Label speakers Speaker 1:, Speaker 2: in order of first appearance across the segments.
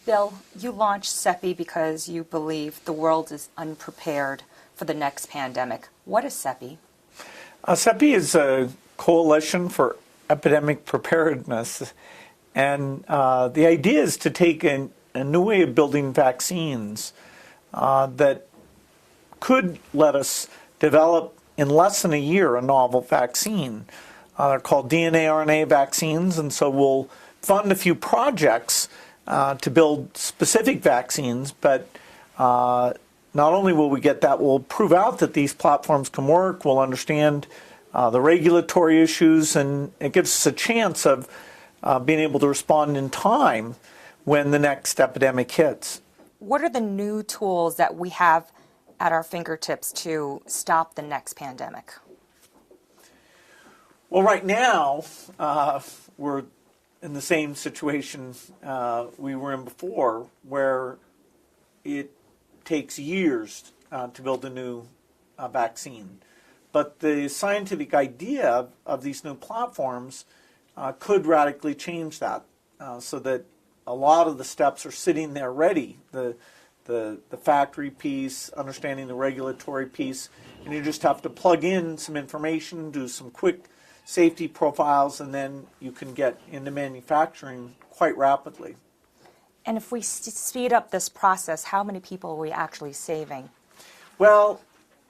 Speaker 1: Bill, you launched CEPI because you believe the world is unprepared for the next pandemic. What is CEPI?
Speaker 2: CEPI is a coalition for epidemic preparedness, and the idea is to take a new way of building vaccines that could let us develop in less than a year a novel vaccine. They're called DNA RNA vaccines, and so we'll fund a few projects to build specific vaccines, but not only will we get that, we'll prove out that these platforms can work, we'll understand the regulatory issues, and it gives us a chance of being able to respond in time when the next epidemic hits.
Speaker 1: What are the new tools that we have at our fingertips to stop the next pandemic?
Speaker 2: Well, right now, we're in the same situation we were in before, where it takes years to build a new vaccine. But the scientific idea of these new platforms could radically change that, so that a lot of the steps are sitting there ready. The factory piece, understanding the regulatory piece, and you just have to plug in some information, do some quick safety profiles, and then you can get into manufacturing quite rapidly.
Speaker 1: And if we speed up this process, how many people are we actually saving?
Speaker 2: Well,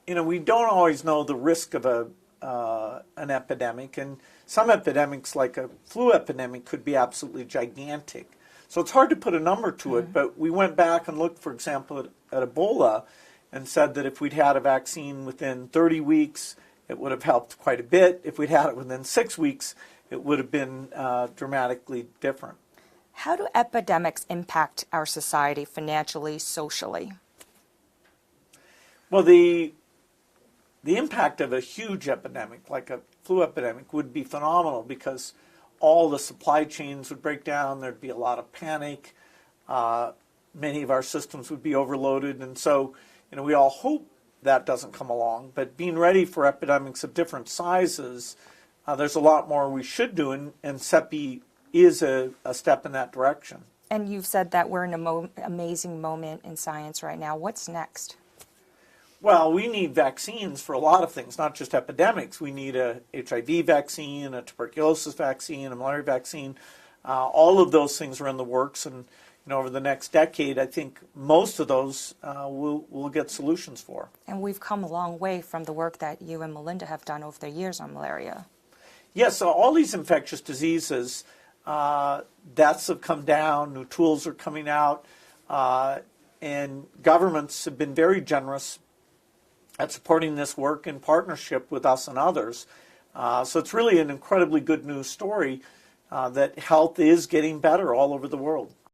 Speaker 2: we don't always know the risk of an epidemic, and some epidemics, like a flu epidemic, could be absolutely gigantic. So it's hard to put a number to it, but we went back and looked, for example, at Ebola and said that if we'd had a vaccine within 30 weeks, it would have helped quite a bit. If we'd had it within 6 weeks, it would have been dramatically different.
Speaker 1: How do epidemics impact our society financially, socially?
Speaker 2: Well, the impact of a huge epidemic, like a flu epidemic, would be phenomenal because all the supply chains would break down, there'd be a lot of panic, many of our systems would be overloaded, and so we all hope that doesn't come along. But being ready for epidemics of different sizes, there's a lot more we should do, and CEPI is a step in that direction.
Speaker 1: And you've said that we're in an amazing moment in science right now. What's next?
Speaker 2: Well, we need vaccines for a lot of things, not just epidemics. We need a HIV vaccine, a tuberculosis vaccine, a malaria vaccine. All of those things are in the works, and over the next decade, I think most of those we'll get solutions for.
Speaker 1: And we've come a long way from the work that you and Melinda have done over the years on malaria.
Speaker 2: Yes, so all these infectious diseases, deaths have come down, new tools are coming out, and governments have been very generous at supporting this work in partnership with us and others. So it's really an incredibly good news story that health is getting better all over the world.